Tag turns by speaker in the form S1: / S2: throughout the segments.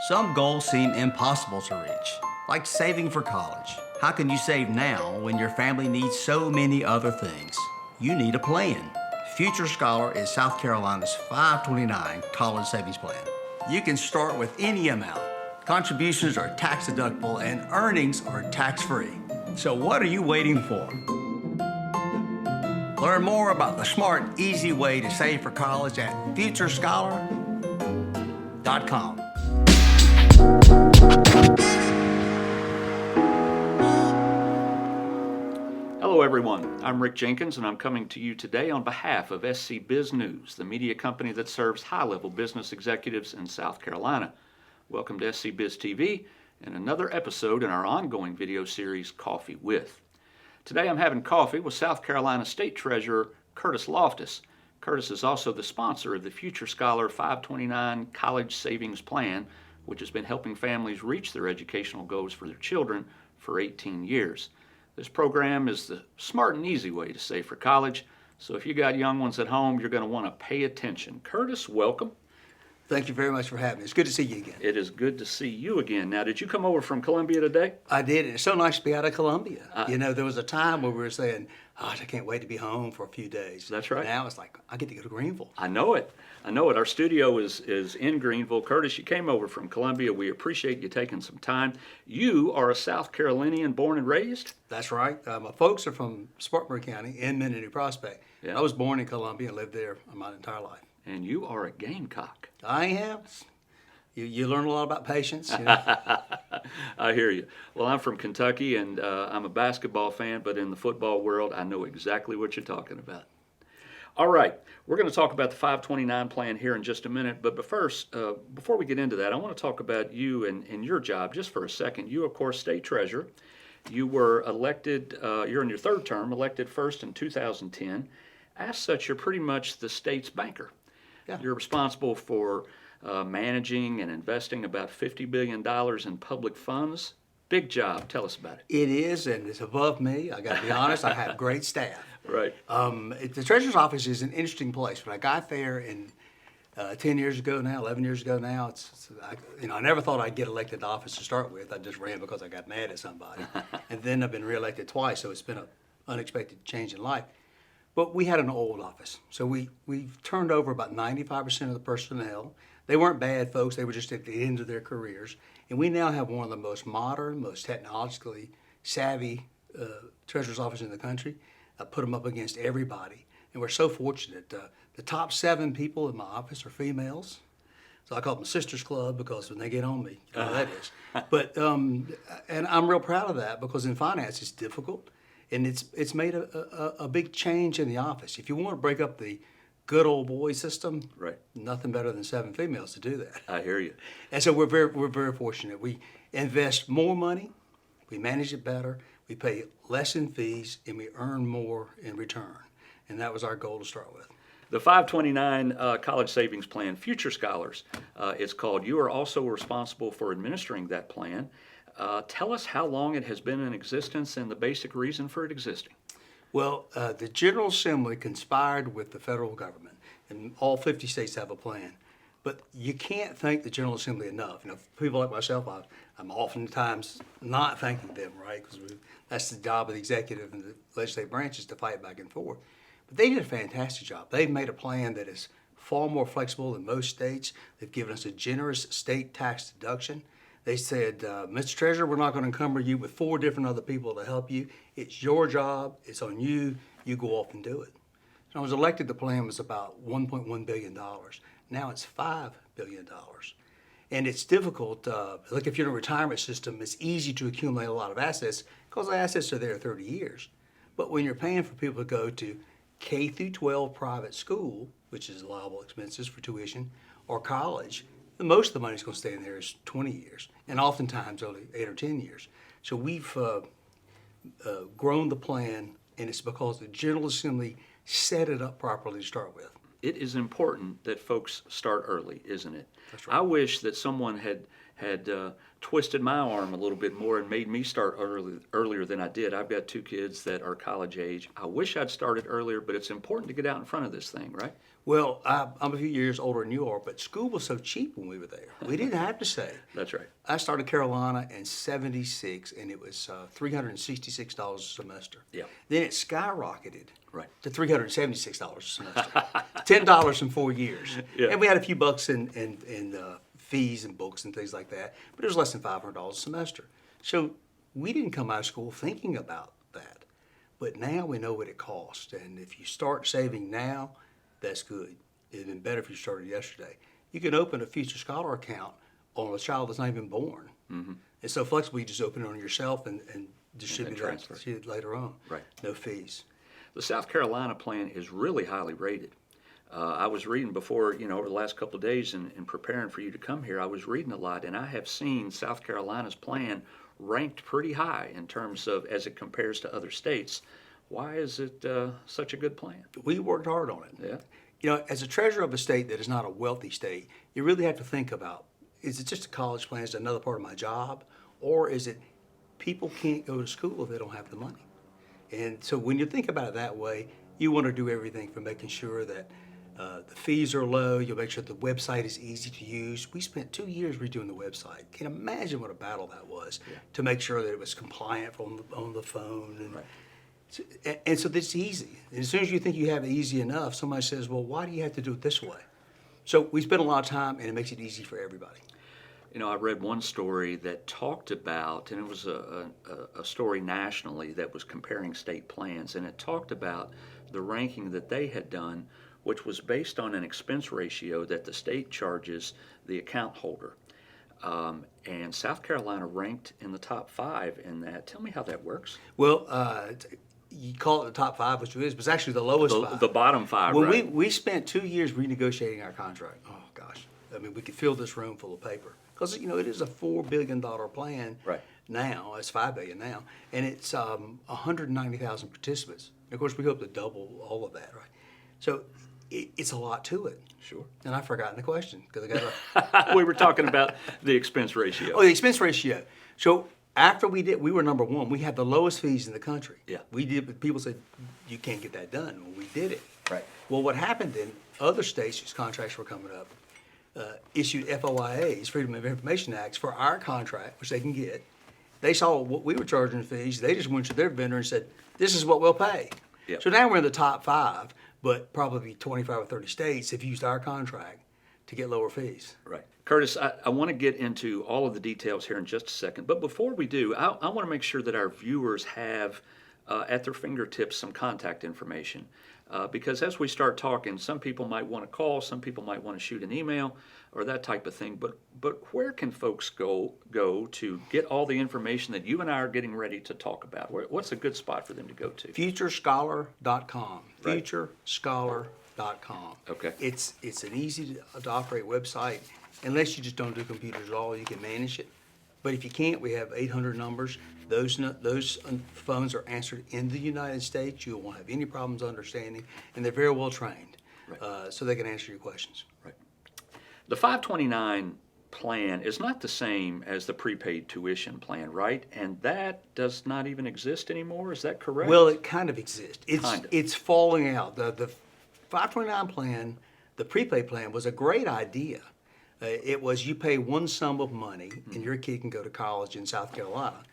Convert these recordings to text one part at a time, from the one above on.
S1: Some goals seem impossible to reach, like saving for college. How can you save now when your family needs so many other things? You need a plan. Future Scholar is South Carolina's 529 college savings plan. You can start with any amount. Contributions are tax deductible and earnings are tax-free. So what are you waiting for? Learn more about the smart, easy way to save for college at futurescholar.com.
S2: Hello everyone, I'm Rick Jenkins and I'm coming to you today on behalf of SCBIZ News, the media company that serves high-level business executives in South Carolina. Welcome to SCBIZtv and another episode in our ongoing video series, Coffee With. Today I'm having coffee with South Carolina State Treasurer Curtis Loftis. Curtis is also the sponsor of the Future Scholar 529 College Savings Plan, which has been helping families reach their educational goals for their children for 18 years. This program is the smart and easy way to save for college, so if you got young ones at home, you're going to want to pay attention. Curtis, welcome.
S3: Thank you very much for having me. It's good to see you again.
S2: It is good to see you again. Now, did you come over from Columbia today?
S3: I did. It's so nice to be out of Columbia. There was a time where we were saying, I can't wait to be home for a few days.
S2: That's right.
S3: Now it's like, I get to go to Greenville.
S2: I know it. Our studio is in Greenville. Curtis, you came over from Columbia. We appreciate you taking some time. You are a South Carolinian born and raised?
S3: That's right. My folks are from Spartanburg County in New Prospect.
S2: Yeah.
S3: I was born in Columbia and lived there my entire life.
S2: And you are a Gamecock.
S3: I am. You learn a lot about patience.
S2: I hear you. Well, I'm from Kentucky, and I'm a basketball fan, but in the football world, I know exactly what you're talking about. All right, we're going to talk about the 529 plan here in just a minute, but first, before we get into that, I want to talk about you and your job just for a second. You, of course, state treasurer. You were elected, you're in your third term, elected first in 2010. As such, you're pretty much the state's banker.
S3: Yeah.
S2: You're responsible for managing and investing about $50 billion in public funds. Big job. Tell us about it.
S3: It is, and it's above me. I got to be honest, I have great staff.
S2: Right.
S3: The treasurer's office is an interesting place. When I got there 10 years ago now, 11 years ago now, I never thought I'd get elected to office to start with. I just ran because I got mad at somebody. And then I've been reelected twice, so it's been an unexpected change in life. But we had an old office, so we've turned over about 95% of the personnel. They weren't bad folks, they were just at the end of their careers. And we now have one of the most modern, most technologically savvy treasurer's offices in the country. I put them up against everybody. And we're so fortunate. The top 7 people in my office are females. So I call them Sisters Club because when they get on me, you know how that is. But, and I'm real proud of that because in finance it's difficult. And it's made a big change in the office. If you want to break up the good old boy system,
S2: right,
S3: nothing better than 7 females to do that.
S2: I hear you.
S3: And so we're very fortunate. We invest more money, we manage it better, we pay less in fees, and we earn more in return. And that was our goal to start with.
S2: The 529 College Savings Plan, Future Scholars, it's called. You are also responsible for administering that plan. Tell us how long it has been in existence and the basic reason for it existing.
S3: Well, the General Assembly conspired with the federal government, and all 50 states have a plan. But you can't thank the General Assembly enough. People like myself, I'm oftentimes not thanking them, right? Because that's the job of the executive and the legislative branches to fight back and forth. But they did a fantastic job. They've made a plan that is far more flexible than most states. They've given us a generous state tax deduction. They said, Mr. Treasurer, we're not going to encumber you with 4 different other people to help you. It's your job. It's on you. You go off and do it. When I was elected, the plan was about $1.1 billion. Now it's $5 billion. And it's difficult. Like if you're in a retirement system, it's easy to accumulate a lot of assets because the assets are there 30 years. But when you're paying for people to go to K through 12 private school, which is allowable expenses for tuition, or college, most of the money is going to stay in there is 20 years, and oftentimes only 8 or 10 years. So we've grown the plan, and it's because the General Assembly set it up properly to start with.
S2: It is important that folks start early, isn't it?
S3: That's right.
S2: I wish that someone had had twisted my arm a little bit more and made me start earlier than I did. I've got 2 kids that are college age. I wish I'd started earlier, but it's important to get out in front of this thing, right?
S3: Well, I'm a few years older than you are, but school was so cheap when we were there. We didn't have to save.
S2: That's right.
S3: I started Carolina in '76, and it was $366 a semester.
S2: Yeah.
S3: Then it skyrocketed
S2: Right.
S3: to $376 a semester, $10 in 4 years.
S2: Yeah.
S3: And we had a few bucks in fees and books and things like that, but it was less than $500 a semester. So we didn't come out of school thinking about that. But now we know what it costs, and if you start saving now, that's good. It'd been better if you started yesterday. You can open a Future Scholar account on a child that's not even born. Mm-hmm. It's so flexible, you just open it on yourself and distribute it later on.
S2: Right.
S3: No fees.
S2: The South Carolina plan is really highly rated. I was reading before, over the last couple of days and preparing for you to come here, I was reading a lot, and I have seen South Carolina's plan ranked pretty high in terms of as it compares to other states. Why is it such a good plan?
S3: We worked hard on it.
S2: Yeah.
S3: As a treasurer of a state that is not a wealthy state, you really have to think about, is it just a college plan, is it another part of my job, or is it people can't go to school if they don't have the money? And so when you think about it that way, you want to do everything from making sure that the fees are low, you'll make sure the website is easy to use. We spent 2 years redoing the website. Can you imagine what a battle that was to make sure that it was compliant on the phone. And, and so this is easy. And as soon as you think you have it easy enough, somebody says, well, why do you have to do it this way? So we spend a lot of time, and it makes it easy for everybody.
S2: I read one story that talked about, and it was a story nationally that was comparing state plans, and it talked about the ranking that they had done, which was based on an expense ratio that the state charges the account holder. And South Carolina ranked in the top 5 in that. Tell me how that works.
S3: Well, you call it the top 5, which it is, but it's actually the lowest 5.
S2: The bottom 5,
S3: when
S2: right?
S3: we spent 2 years renegotiating our contract. Oh, gosh. I mean, we could fill this room full of paper. Because, it is a $4 billion plan now. It's $5 billion now. And it's 190,000 participants. And of course, we hope to double all of that, right? So it's a lot to it.
S2: Sure.
S3: And I've forgotten the question because I got
S2: We were talking about the expense ratio.
S3: Oh, the expense ratio. So after we were number 1. We had the lowest fees in the country.
S2: Yeah.
S3: We did, but people said, you can't get that done. Well, we did it.
S2: Right.
S3: Well, what happened then, other states whose contracts were coming up, issued FOIAs, Freedom of Information Acts, for our contract, which they can get. They saw what we were charging fees. They just went to their vendor and said, this is what we'll pay.
S2: Yep.
S3: So now we're in the top 5, but probably 25 or 30 states have used our contract to get lower fees.
S2: Right. Curtis, I want to get into all of the details here in just a second. But before we do, I want to make sure that our viewers have at their fingertips some contact information. Because as we start talking, some people might want to call, some people might want to shoot an email or that type of thing. But where can folks go to get all the information that you and I are getting ready to talk about? What's a good spot for them to go to?
S3: FutureScholar.com.
S2: Right.
S3: FutureScholar.com.
S2: Okay.
S3: It's an easy to operate website. Unless you just don't do computers at all, you can manage it. But if you can't, we have 800 numbers. Those phones are answered in the United States. You won't have any problems understanding, and they're very well trained, so they can answer your questions.
S2: Right. The 529 plan is not the same as the prepaid tuition plan, right? And that does not even exist anymore. Is that correct?
S3: Well, it kind of exists.
S2: Kind of.
S3: It's falling out. The 529 plan, the prepaid plan, was a great idea. It was you pay one sum of money, and your kid can go to college in South Carolina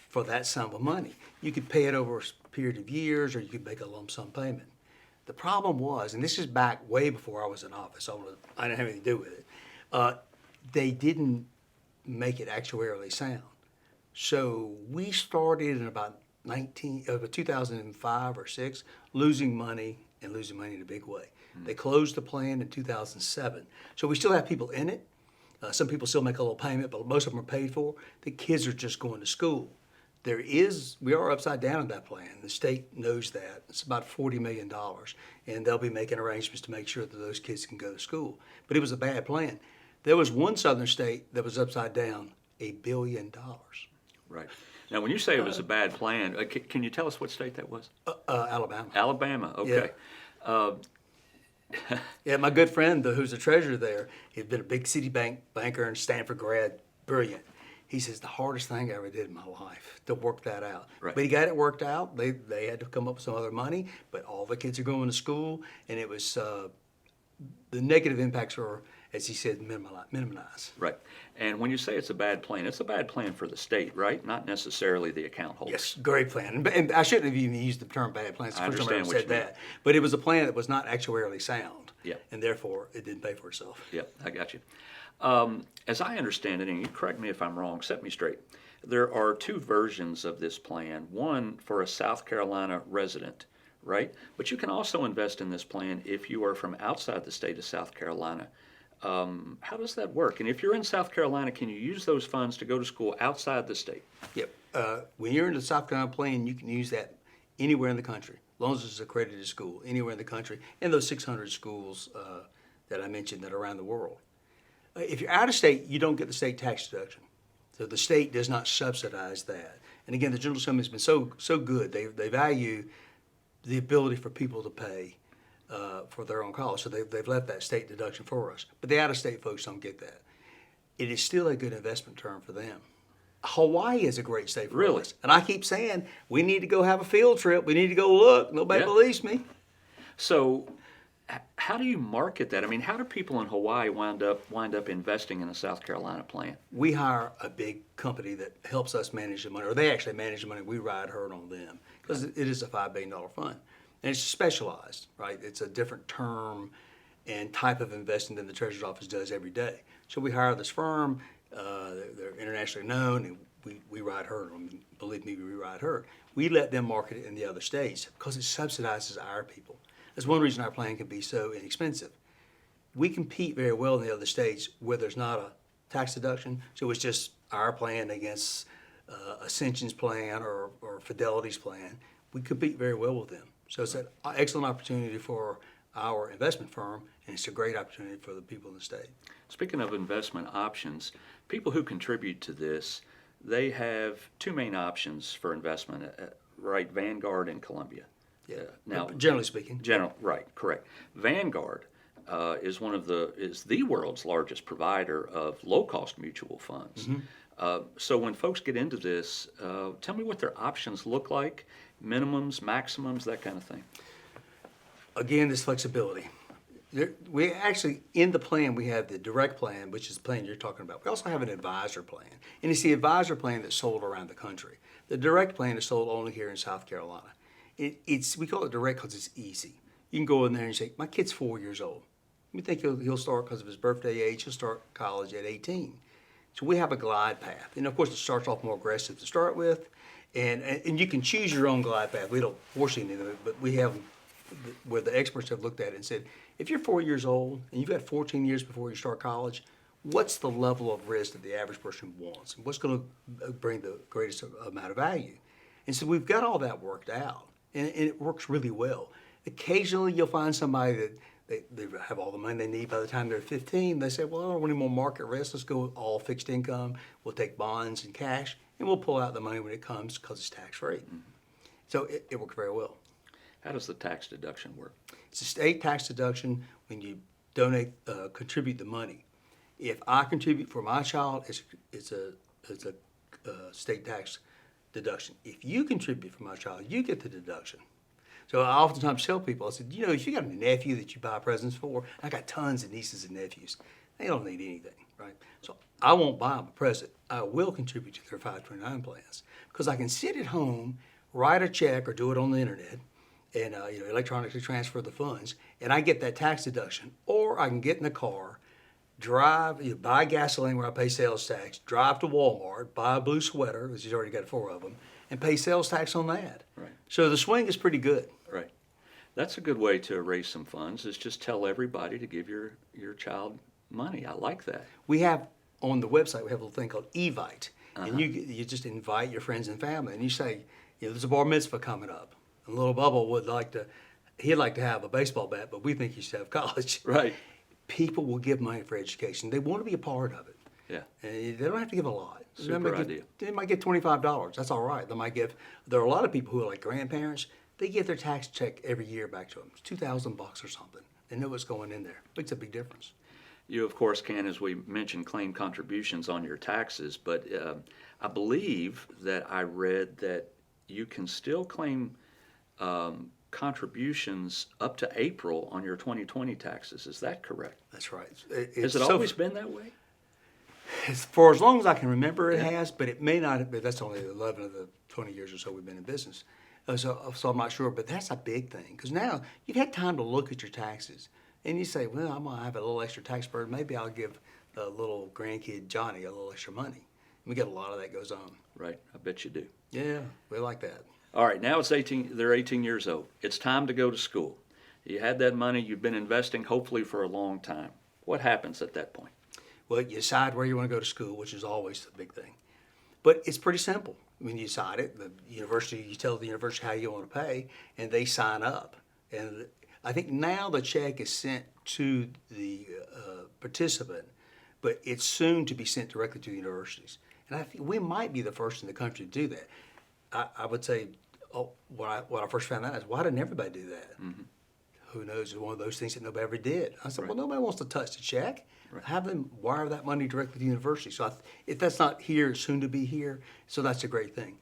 S3: for that sum of money. You could pay it over a period of years, or you could make a lump sum payment. The problem was, and this is back way before I was in office, so I didn't have anything to do with it, they didn't make it actuarially sound. So we started in about 2005 or 6, losing money in a big way. They closed the plan in 2007. So we still have people in it. Some people still make a little payment, but most of them are paid for. The kids are just going to school. We are upside down in that plan. The state knows that. It's about $40 million, and they'll be making arrangements to make sure that those kids can go to school. But it was a bad plan. There was one southern state that was upside down, $1 billion.
S2: Right. Now, when you say it was a bad plan, can you tell us what state that was?
S3: Alabama.
S2: Alabama, okay.
S3: Yeah, my good friend, who's the treasurer there, he'd been a big Citibank banker and Stanford grad brilliant. He says, the hardest thing I ever did in my life to work that out.
S2: Right.
S3: But he got it worked out. They had to come up with some other money, but all the kids are going to school, and it was the negative impacts are, as he said, minimized.
S2: Right. And when you say it's a bad plan for the state, right? Not necessarily the account holders.
S3: Yes, great plan. And I shouldn't have even used the term bad plan. It's the
S2: I
S3: first time I ever
S2: understand what
S3: said
S2: you mean.
S3: that. But it was a plan that was not actuarially sound.
S2: Yep.
S3: And therefore, it didn't pay for itself.
S2: Yep, I got you. As I understand it, and you correct me if I'm wrong, set me straight, there are two versions of this plan. One for a South Carolina resident, right? But you can also invest in this plan if you are from outside the state of South Carolina. How does that work? And if you're in South Carolina, can you use those funds to go to school outside the state?
S3: Yep. When you're in the South Carolina plan, you can use that anywhere in the country, as long as it's accredited school, anywhere in the country, and those 600 schools that I mentioned that are around the world. If you're out of state, you don't get the state tax deduction. So the state does not subsidize that. And again, the General Assembly has been so good. They value the ability for people to pay for their own college. So they've left that state deduction for us. But the out-of-state folks don't get that. It is still a good investment term for them. Hawaii is a great state for
S2: Really?
S3: us. And I keep saying, we need to go have a field trip. We need to go look. Nobody believes me.
S2: So how do you market that? I mean, how do people in Hawaii wind up investing in a South Carolina plan?
S3: We hire a big company that helps us manage the money, or they actually manage the money. We ride herd on them because it is a $5 billion fund. And it's specialized, right? It's a different term and type of investing than the Treasurer's Office does every day. So we hire this firm. They're internationally known, and we ride herd on them. Believe me, we ride herd. We let them market it in the other states because it subsidizes our people. That's one reason our plan can be so inexpensive. We compete very well in the other states where there's not a tax deduction, so it's just our plan against Ascension's plan or Fidelity's plan. We compete very well with them. So it's an excellent opportunity for our investment firm, and it's a great opportunity for the people in the state.
S2: Speaking of investment options, people who contribute to this, they have two main options for investment, right? Vanguard and Columbia.
S3: Yeah.
S2: Now,
S3: Generally speaking.
S2: Right, correct. Vanguard is the world's largest provider of low-cost mutual funds. So when folks get into this, tell me what their options look like, minimums, maximums, that kind of thing.
S3: Again, this flexibility. We actually, in the plan, we have the direct plan, which is the plan you're talking about. We also have an advisor plan. And it's the advisor plan that's sold around the country. The direct plan is sold only here in South Carolina. We call it direct because it's easy. You can go in there and say, my kid's 4 years old. We think he'll start because of his birthday age. He'll start college at 18. So we have a glide path. And of course, it starts off more aggressive to start with. And you can choose your own glide path. We don't force any of it, but we have where the experts have looked at it and said, if you're 4 years old and you've got 14 years before you start college, what's the level of risk that the average person wants? And what's going to bring the greatest amount of value? And so we've got all that worked out, and it works really well. Occasionally you'll find somebody that they have all the money they need by the time they're 15. They say, well, I don't want any more market risk. Let's go all fixed income. We'll take bonds and cash, and we'll pull out the money when it comes because it's tax-free. So it works very well.
S2: How does the tax deduction work?
S3: It's a state tax deduction when you contribute the money. If I contribute for my child, it's a state tax deduction. If you contribute for my child, you get the deduction. So I oftentimes tell people, I said, if you got a nephew that you buy presents for, I got tons of nieces and nephews. They don't need anything, right? So I won't buy them a present. I will contribute to their 529 plans because I can sit at home, write a check, or do it on the internet, and electronically transfer the funds, and I get that tax deduction. Or I can get in the car, drive, buy gasoline where I pay sales tax, drive to Walmart, buy a blue sweater, which he's already got 4 of them, and pay sales tax on that.
S2: Right.
S3: So the swing is pretty good.
S2: Right. That's a good way to raise some funds, is just tell everybody to give your child money. I like that.
S3: We have, on the website, we have a little thing called Evite. And you just invite your friends and family, and you say, there's a bar mitzvah coming up. And little Bubba he'd like to have a baseball bat, but we think he should have college.
S2: Right.
S3: People will give money for education. They want to be a part of it.
S2: Yeah.
S3: And they don't have to give a lot.
S2: Super idea.
S3: They might get $25. That's all right. There are a lot of people who are like grandparents. They get their tax check every year back to them. It's $2,000 or something. They know what's going in there. Makes a big difference.
S2: You, of course, can, as we mentioned, claim contributions on your taxes, but I believe that I read that you can still claim contributions up to April on your 2020 taxes. Is that correct?
S3: That's right.
S2: Has it always been that way?
S3: For as long as I can remember, it has, but it may not have been. That's only 11 of the 20 years or so we've been in business. So I'm not sure, but that's a big thing because now you've had time to look at your taxes and you say, well, I'm going to have a little extra tax burden. Maybe I'll give a little grandkid Johnny a little extra money. We get a lot of that goes on.
S2: Right, I bet you do.
S3: Yeah, we like that.
S2: All right, now it's 18, they're 18 years old. It's time to go to school. You had that money, you've been investing hopefully for a long time. What happens at that point?
S3: Well, you decide where you want to go to school, which is always the big thing. But it's pretty simple. When you decide it, the university, you tell the university how you want to pay, and they sign up. And I think now the check is sent to the participant, but it's soon to be sent directly to the universities. And I think we might be the first in the country to do that. I would say, when I first found out is, why didn't everybody do that? Mm-hmm. Who knows? It's one of those things that nobody ever did. I said,
S2: Right.
S3: well, nobody wants to touch the check.
S2: Right.
S3: Have them wire that money directly to the university. So if that's not here, it's soon to be here. So that's a great thing.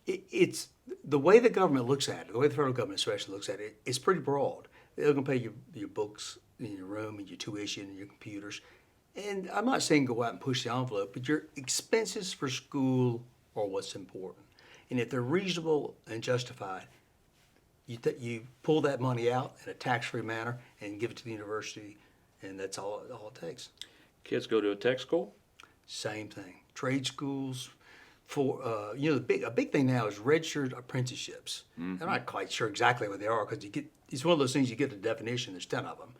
S3: It's the way the government looks at it, the way the federal government especially looks at it, it's pretty broad. They're going to pay your books in your room and your tuition and your computers. And I'm not saying go out and push the envelope, but your expenses for school are what's important. And if they're reasonable and justified, you pull that money out in a tax-free manner and give it to the university, and that's all it takes.
S2: Kids go to a tech school?
S3: Same thing. Trade schools. For a big thing now is registered apprenticeships. Mm-hmm. I'm not quite sure exactly what they are because it's one of those things you get the definition. There's 10 of them,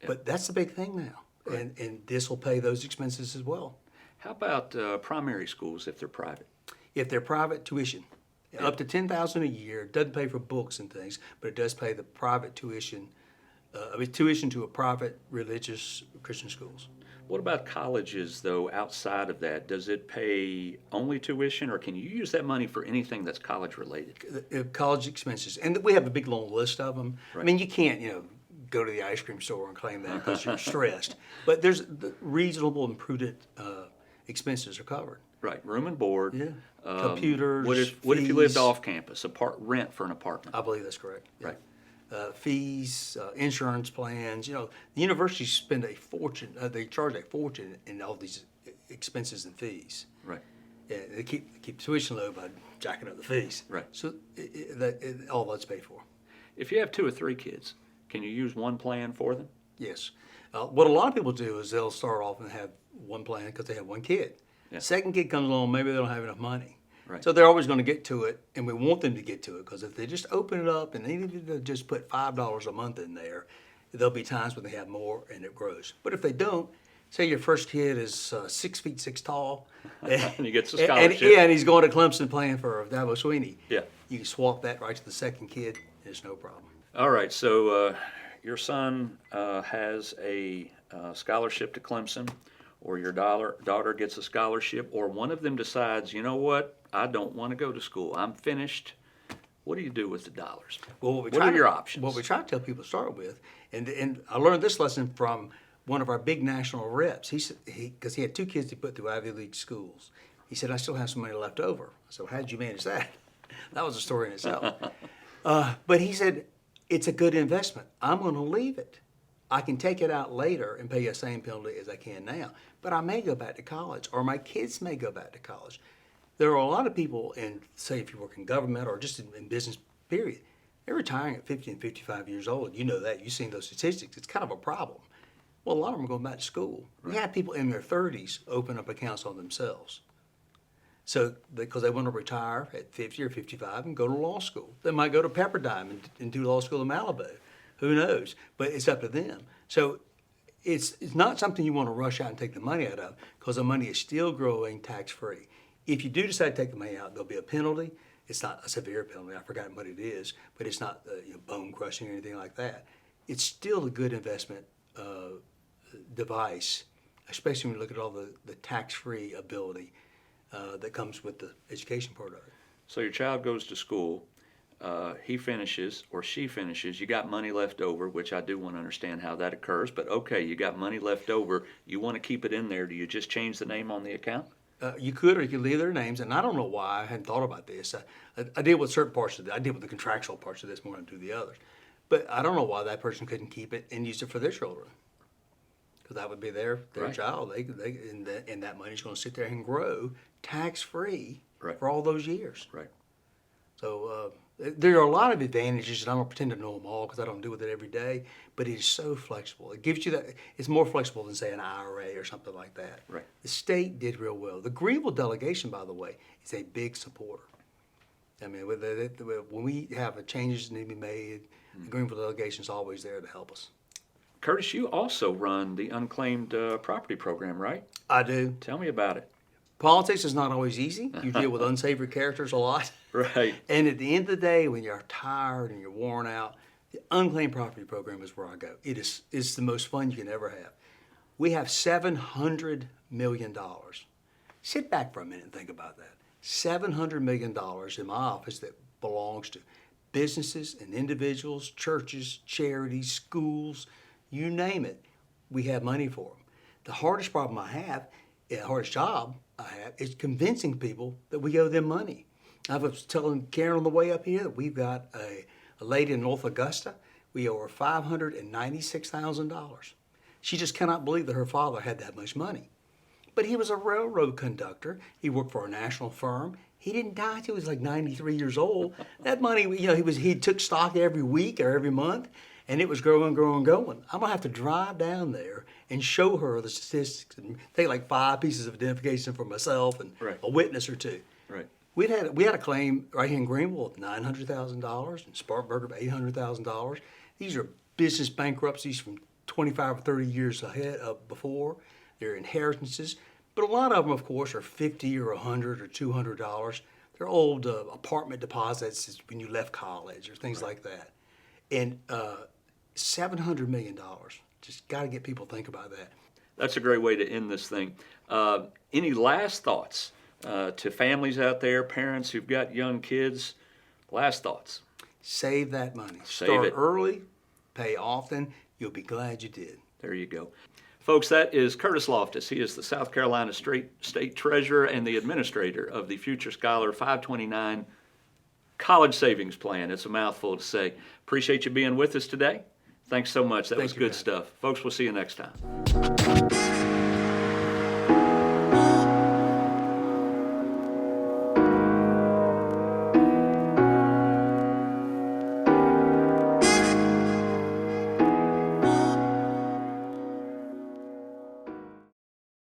S3: but that's the big thing now, right. and this will pay those expenses as well.
S2: How about primary schools if they're private?
S3: If they're private, tuition. Yeah. Up to $10,000 a year. It doesn't pay for books and things, but it does pay the private tuition. Tuition to a private religious Christian schools.
S2: What about colleges, though, outside of that? Does it pay only tuition, or can you use that money for anything that's college-related?
S3: College expenses. And we have a big, long list of them.
S2: Right.
S3: I mean, you can't, go to the ice cream store and claim that because you're stressed. But there's reasonable and prudent expenses are covered.
S2: Right, room and board.
S3: Yeah. Computers,
S2: What if you lived
S3: fees.
S2: off campus, rent for an apartment?
S3: I believe that's correct. Yeah.
S2: Right.
S3: Fees, insurance plans. The universities spend a fortune. They charge a fortune in all these expenses and fees.
S2: Right.
S3: Yeah, they keep tuition low by jacking up the fees.
S2: Right.
S3: So all that's paid for.
S2: If you have 2 or 3 kids, can you use one plan for them?
S3: Yes. What a lot of people do is they'll start off and have one plan because they have one kid.
S2: Yeah.
S3: Second kid comes along, maybe they don't have enough money.
S2: Right.
S3: So they're always going to get to it, and we want them to get to it because if they just open it up and even if they just put $5 a month in there, there'll be times when they have more and it grows. But if they don't, say your first kid is 6 feet 6 tall,
S2: and he gets a scholarship.
S3: and he's going to Clemson playing for Dabo Sweeney.
S2: Yeah.
S3: You can swap that right to the second kid. It's no problem.
S2: All right, so your son has a scholarship to Clemson, or your daughter gets a scholarship, or one of them decides, you know what, I don't want to go to school. I'm finished. What do you do with the dollars?
S3: Well,
S2: what are your options?
S3: What we try to tell people to start with, and I learned this lesson from one of our big national reps. He said, because he had 2 kids he put through Ivy League schools. He said, I still have some money left over. So how did you manage that? That was a story in itself. But he said, it's a good investment. I'm going to leave it. I can take it out later and pay the same penalty as I can now. But I may go back to college, or my kids may go back to college. There are a lot of people, say if you work in government or just in business, period, they're retiring at 50 and 55 years old. You know that. You've seen those statistics. It's kind of a problem. Well, a lot of them are going back to school. Right. We have people in their 30s open up accounts on themselves. So, because they want to retire at 50 or 55 and go to law school. They might go to Pepperdine and do law school in Malibu. Who knows? But it's up to them. So it's not something you want to rush out and take the money out of because the money is still growing tax-free. If you do decide to take the money out, there'll be a penalty. It's not a severe penalty. I've forgotten what it is, but it's not bone crushing or anything like that. It's still a good investment device, especially when you look at all the tax-free ability that comes with the education part of it.
S2: So your child goes to school. he finishes or she finishes, you got money left over, which I do want to understand how that occurs, but okay, you got money left over, you want to keep it in there, do you just change the name on the account?
S3: You could, or you could leave their names, and I don't know why I hadn't thought about this. I deal with certain parts of it. I deal with the contractual parts of this more than I do the others. But I don't know why that person couldn't keep it and use it for their children, because that would be their
S2: Right.
S3: child. And that money's going to sit there and grow tax-free
S2: Right.
S3: for all those years.
S2: Right.
S3: So there are a lot of advantages, and I don't pretend to know them all because I don't deal with it every day. But it is so flexible. It gives you that. It's more flexible than say an IRA or something like that.
S2: Right.
S3: The state did real well. The Greenville delegation, by the way, is a big supporter. I mean, when we have changes that need to be made, the Greenville delegation is always there to help us.
S2: Curtis, you also run the unclaimed property program, right?
S3: I do.
S2: Tell me about it.
S3: Politics is not always easy. You deal with unsavory characters a lot.
S2: Right.
S3: And at the end of the day, when you're tired and you're worn out, the unclaimed property program is where I go. It's the most fun you can ever have. We have $700 million. Sit back for a minute and think about that. $700 million in my office that belongs to businesses and individuals, churches, charities, schools, you name it. We have money for them. The hardest problem I have, the hardest job I have, is convincing people that we owe them money. I was telling Karen on the way up here that we've got a lady in North Augusta. We owe her $596,000. She just cannot believe that her father had that much money. But he was a railroad conductor. He worked for a national firm. He didn't die until he was like 93 years old. That money, he took stock every week or every month, and it was growing. I'm gonna have to drive down there and show her the statistics and take like 5 pieces of identification for myself and
S2: Right.
S3: a witness or two.
S2: Right.
S3: We had a claim right here in Greenville of $900,000 and Spartanburg of $800,000. These are business bankruptcies from 25 or 30 years ahead of before. They're inheritances, but a lot of them, of course, are $50 or $100 or $200. They're old apartment deposits when you left college or things like that. And $700 million. Just got to get people to think about that.
S2: That's a great way to end this thing. Any last thoughts to families out there, parents who've got young kids? Last thoughts.
S3: Save that money.
S2: Save
S3: Start
S2: it.
S3: early, pay often. You'll be glad you did.
S2: There you go. Folks, that is Curtis Loftis. He is the South Carolina State Treasurer and the administrator of the Future Scholar 529 College Savings Plan. It's a mouthful to say. Appreciate you being with us today. Thanks so much. That was
S3: Thank you,
S2: good
S3: man.
S2: stuff. Folks, we'll see you next time.